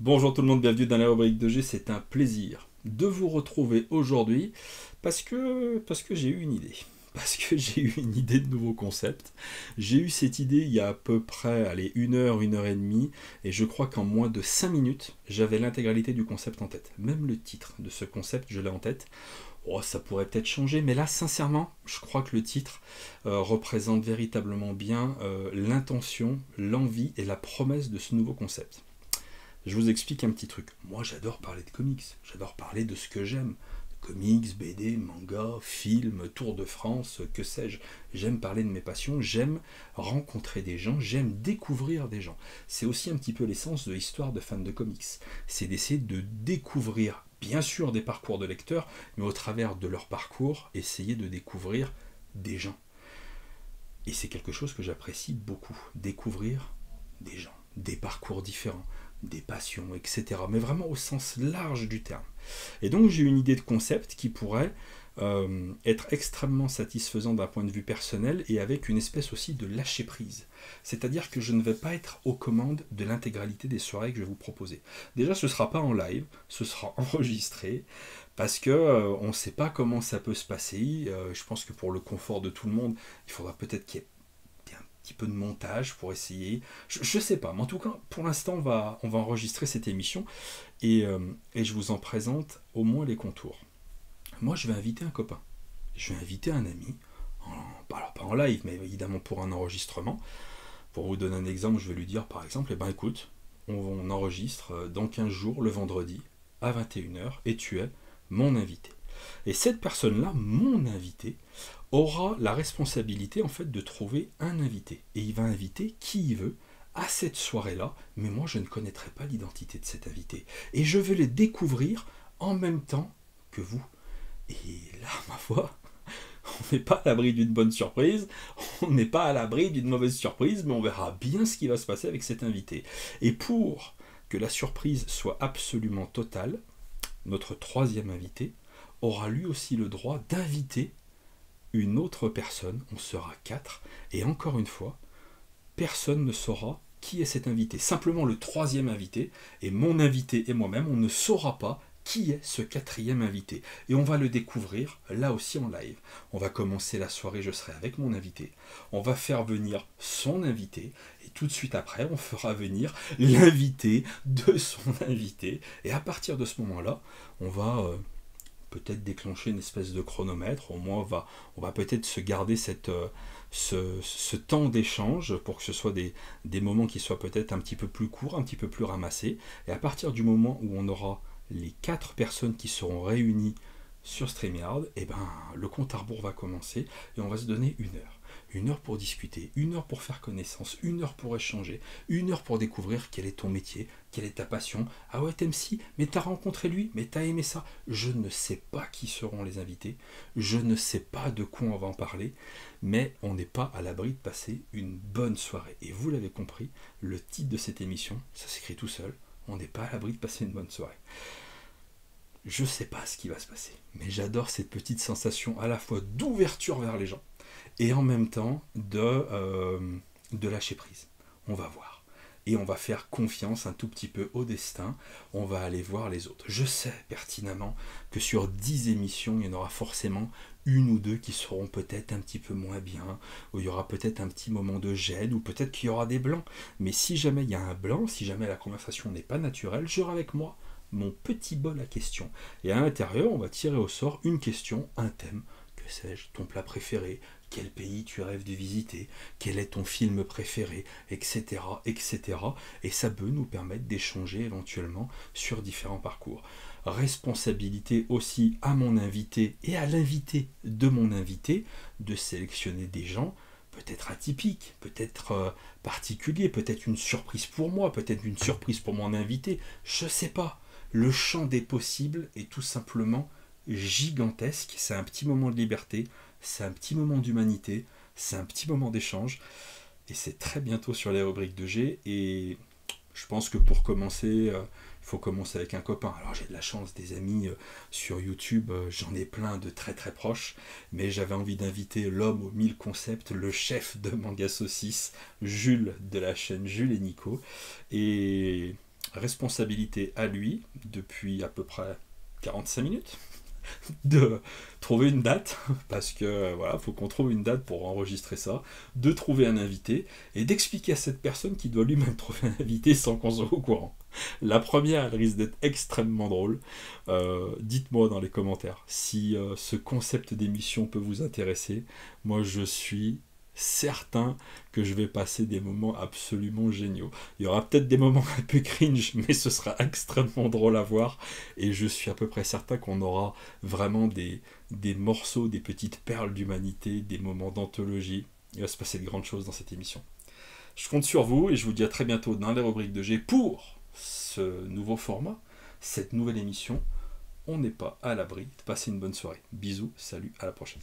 Bonjour tout le monde, bienvenue dans la rubrique de G, c'est un plaisir de vous retrouver aujourd'hui parce que j'ai eu une idée. Parce que j'ai eu une idée de nouveau concept. J'ai eu cette idée il y a à peu près allez, une heure et demie, et je crois qu'en moins de 5 minutes, j'avais l'intégralité du concept en tête. Même le titre de ce concept, je l'ai en tête. Oh, ça pourrait peut-être changer, mais là, sincèrement, je crois que le titre représente véritablement bien l'intention, l'envie et la promesse de ce nouveau concept. Je vous explique un petit truc. Moi, j'adore parler de comics. J'adore parler de ce que j'aime. Comics, BD, manga, films, Tour de France, que sais-je. J'aime parler de mes passions, j'aime rencontrer des gens, j'aime découvrir des gens. C'est aussi un petit peu l'essence de l'histoire de fans de comics. C'est d'essayer de découvrir, bien sûr, des parcours de lecteurs, mais au travers de leur parcours, essayer de découvrir des gens. Et c'est quelque chose que j'apprécie beaucoup. Découvrir des gens, des parcours différents, des passions, etc. Mais vraiment au sens large du terme. Et donc j'ai une idée de concept qui pourrait être extrêmement satisfaisant d'un point de vue personnel et avec une espèce aussi de lâcher prise. C'est-à-dire que je ne vais pas être aux commandes de l'intégralité des soirées que je vais vous proposer. Déjà ce ne sera pas en live, ce sera enregistré, parce que on ne sait pas comment ça peut se passer. Je pense que pour le confort de tout le monde, il faudra peut-être qu'il y ait petit peu de montage pour essayer. Je sais pas, mais en tout cas, pour l'instant, on va enregistrer cette émission et je vous en présente au moins les contours. Moi, je vais inviter un copain. Je vais inviter un ami, pas en live, mais évidemment pour un enregistrement. Pour vous donner un exemple, je vais lui dire par exemple, eh ben écoute, on enregistre dans 15 jours, le vendredi, à 21 h, et tu es mon invité. Et cette personne-là, mon invité, aura la responsabilité en fait de trouver un invité. Et il va inviter qui il veut à cette soirée-là, mais moi je ne connaîtrai pas l'identité de cet invité. Et je vais le découvrir en même temps que vous. Et là, ma foi, on n'est pas à l'abri d'une bonne surprise, on n'est pas à l'abri d'une mauvaise surprise, mais on verra bien ce qui va se passer avec cet invité. Et pour que la surprise soit absolument totale, notre troisième invité aura lui aussi le droit d'inviter une autre personne, on sera 4, et encore une fois, personne ne saura qui est cet invité. Simplement le troisième invité, et mon invité et moi-même, on ne saura pas qui est ce quatrième invité. Et on va le découvrir là aussi en live. On va commencer la soirée, je serai avec mon invité. On va faire venir son invité, et tout de suite après, on fera venir l'invité de son invité. Et à partir de ce moment-là, on va peut-être déclencher une espèce de chronomètre. Au moins, on va peut-être se garder ce temps d'échange pour que ce soit des moments qui soient peut-être un petit peu plus courts, un petit peu plus ramassés. Et à partir du moment où on aura les 4 personnes qui seront réunies sur StreamYard, et ben, le compte à rebours va commencer et on va se donner 1 heure. 1 heure pour discuter, 1 heure pour faire connaissance, 1 heure pour échanger, 1 heure pour découvrir quel est ton métier, quelle est ta passion. Ah ouais, t'aimes ci, mais t'as rencontré lui, mais t'as aimé ça. Je ne sais pas qui seront les invités, je ne sais pas de quoi on va en parler, mais on n'est pas à l'abri de passer une bonne soirée. Et vous l'avez compris, le titre de cette émission, ça s'écrit tout seul, on n'est pas à l'abri de passer une bonne soirée. Je ne sais pas ce qui va se passer, mais j'adore cette petite sensation à la fois d'ouverture vers les gens et en même temps de lâcher prise. On va voir. Et on va faire confiance un tout petit peu au destin. On va aller voir les autres. Je sais pertinemment que sur 10 émissions, il y en aura forcément une ou deux qui seront peut-être un petit peu moins bien, où il y aura peut-être un petit moment de gêne, ou peut-être qu'il y aura des blancs. Mais si jamais il y a un blanc, si jamais la conversation n'est pas naturelle, j'aurai avec moi mon petit bol à questions. Et à l'intérieur, on va tirer au sort une question, un thème, que sais-je, ton plat préféré, quel pays tu rêves de visiter, quel est ton film préféré, etc., etc. Et ça peut nous permettre d'échanger éventuellement sur différents parcours. Responsabilité aussi à mon invité et à l'invité de mon invité de sélectionner des gens peut-être atypiques, peut-être particuliers, peut-être une surprise pour moi, peut-être une surprise pour mon invité, je ne sais pas. Le champ des possibles est tout simplement gigantesque. C'est un petit moment de liberté, c'est un petit moment d'humanité, c'est un petit moment d'échange. Et c'est très bientôt sur les rubriques de G. Et je pense que pour commencer, il faut commencer avec un copain. Alors j'ai de la chance, des amis sur YouTube, j'en ai plein de très très proches. Mais j'avais envie d'inviter l'homme aux 1000 concepts, le chef de Manga Saucisse, Jules de la chaîne Jules et Nico. Et responsabilité à lui, depuis à peu près 45 minutes, de trouver une date, parce que voilà, faut qu'on trouve une date pour enregistrer ça, de trouver un invité, et d'expliquer à cette personne qu'il doit lui-même trouver un invité sans qu'on soit au courant. La première, elle risque d'être extrêmement drôle. Dites-moi dans les commentaires si ce concept d'émission peut vous intéresser. Moi, je suis certain que je vais passer des moments absolument géniaux. Il y aura peut-être des moments un peu cringe, mais ce sera extrêmement drôle à voir, et je suis à peu près certain qu'on aura vraiment des morceaux, des petites perles d'humanité, des moments d'anthologie. Il va se passer de grandes choses dans cette émission. Je compte sur vous, et je vous dis à très bientôt dans les rubriques de G pour ce nouveau format, cette nouvelle émission. On n'est pas à l'abri. Passez une bonne soirée. Bisous, salut, à la prochaine.